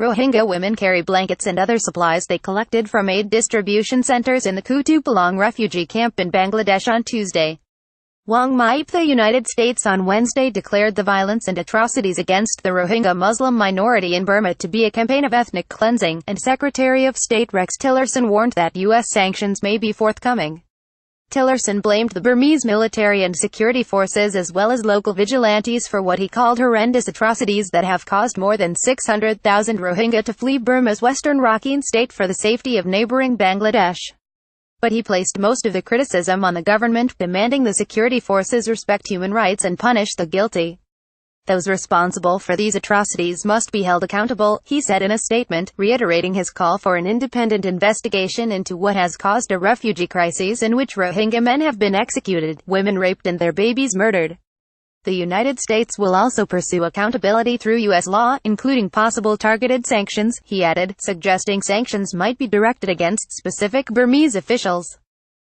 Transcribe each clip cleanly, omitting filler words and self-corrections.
Rohingya women carry blankets and other supplies they collected from aid distribution centers in the Kutupalong refugee camp in Bangladesh on Tuesday. Wong, MayeEAP. The United States on Wednesday declared the violence and atrocities against the Rohingya Muslim minority in Burma to be a campaign of ethnic cleansing, and Secretary of State Rex Tillerson warned that U.S. sanctions may be forthcoming. Tillerson blamed the Burmese military and security forces as well as local vigilantes for what he called horrendous atrocities that have caused more than 600,000 Rohingya to flee Burma's western Rakhine state for the safety of neighboring Bangladesh. But he placed most of the criticism on the government, demanding the security forces respect human rights and punish the guilty. Those responsible for these atrocities must be held accountable, he said in a statement, reiterating his call for an independent investigation into what has caused a refugee crisis in which Rohingya men have been executed, women raped and their babies murdered. The United States will also pursue accountability through U.S. law, including possible targeted sanctions, he added, suggesting sanctions might be directed against specific Burmese officials.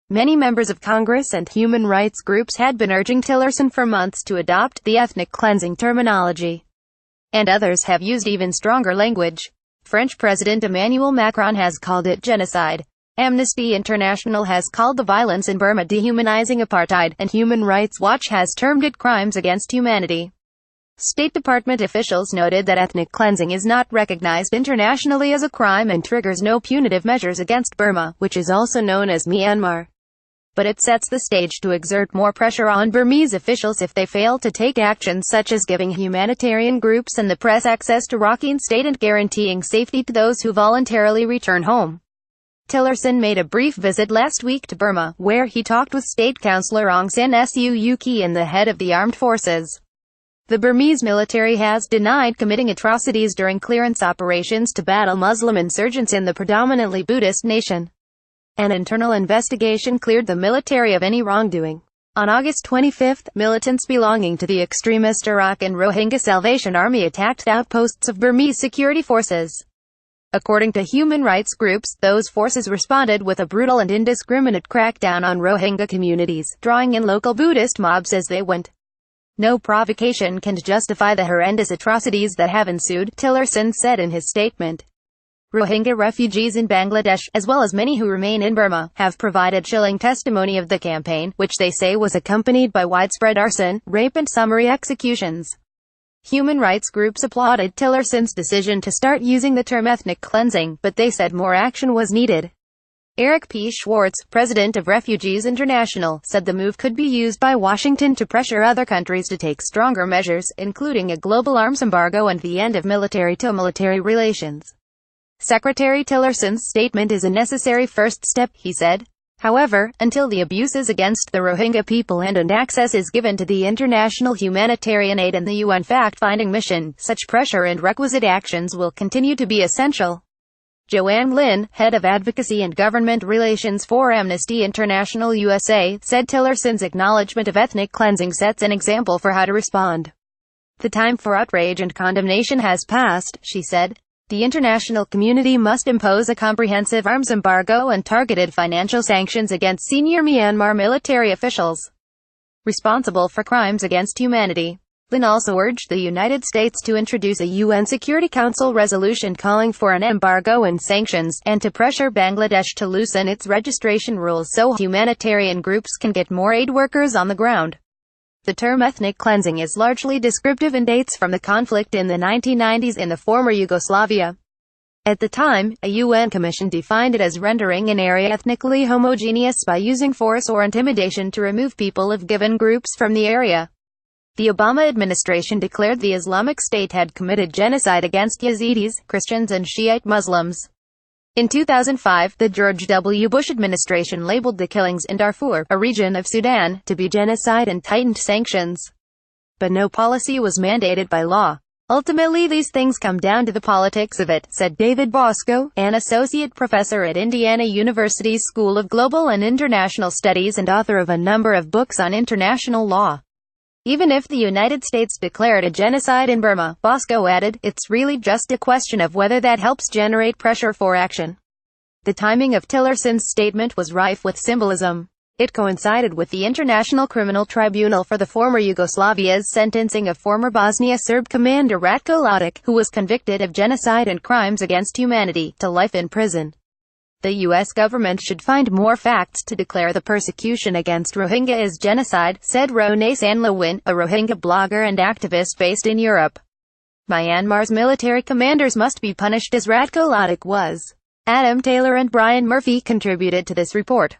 Many members of Congress and human rights groups had been urging Tillerson for months to adopt the ethnic cleansing terminology. And others have used even stronger language. French President Emmanuel Macron has called it genocide. Amnesty International has called the violence in Burma dehumanizing apartheid, and Human Rights Watch has termed it crimes against humanity. State Department officials noted that ethnic cleansing is not recognized internationally as a crime and triggers no punitive measures against Burma, which is also known as Myanmar. But it sets the stage to exert more pressure on Burmese officials if they fail to take action such as giving humanitarian groups and the press access to Rakhine State and guaranteeing safety to those who voluntarily return home. Tillerson made a brief visit last week to Burma, where he talked with State Councillor Aung San Suu Kyi and the head of the armed forces. The Burmese military has denied committing atrocities during clearance operations to battle Muslim insurgents in the predominantly Buddhist nation. An internal investigation cleared the military of any wrongdoing. On August 25, militants belonging to the extremist Arakan Rohingya Salvation Army attacked outposts of Burmese security forces. According to human rights groups, those forces responded with a brutal and indiscriminate crackdown on Rohingya communities, drawing in local Buddhist mobs as they went. No provocation can justify the horrendous atrocities that have ensued, Tillerson said in his statement. Rohingya refugees in Bangladesh, as well as many who remain in Burma, have provided chilling testimony of the campaign, which they say was accompanied by widespread arson, rape and summary executions. Human rights groups applauded Tillerson's decision to start using the term ethnic cleansing, but they said more action was needed. Eric P. Schwartz, president of Refugees International, said the move could be used by Washington to pressure other countries to take stronger measures, including a global arms embargo and the end of military-to-military relations. Secretary Tillerson's statement is a necessary first step, he said. However, until the abuses against the Rohingya people end and access is given to the international humanitarian aid and the UN fact-finding mission, such pressure and requisite actions will continue to be essential. Joanne Lin, head of advocacy and government relations for Amnesty International USA, said Tillerson's acknowledgement of ethnic cleansing sets an example for how to respond. The time for outrage and condemnation has passed, she said. The international community must impose a comprehensive arms embargo and targeted financial sanctions against senior Myanmar military officials responsible for crimes against humanity. Lin also urged the United States to introduce a UN Security Council resolution calling for an embargo and sanctions, and to pressure Bangladesh to loosen its registration rules so humanitarian groups can get more aid workers on the ground. The term ethnic cleansing is largely descriptive and dates from the conflict in the 1990s in the former Yugoslavia. At the time, a UN commission defined it as rendering an area ethnically homogeneous by using force or intimidation to remove people of given groups from the area. The Obama administration declared the Islamic State had committed genocide against Yazidis, Christians and Shiite Muslims. In 2005, the George W. Bush administration labeled the killings in Darfur, a region of Sudan, to be genocide and tightened sanctions. But no policy was mandated by law. Ultimately these things come down to the politics of it, said David Bosco, an associate professor at Indiana University's School of Global and International Studies and author of a number of books on international law. Even if the United States declared a genocide in Burma, Bosco added, it's really just a question of whether that helps generate pressure for action. The timing of Tillerson's statement was rife with symbolism. It coincided with the International Criminal Tribunal for the former Yugoslavia's sentencing of former Bosnia Serb commander Ratko Mladic, who was convicted of genocide and crimes against humanity, to life in prison. The U.S. government should find more facts to declare the persecution against Rohingya as genocide, said Rone Sanlawin, a Rohingya blogger and activist based in Europe. Myanmar's military commanders must be punished as Ratko Mladic was. Adam Taylor and Brian Murphy contributed to this report.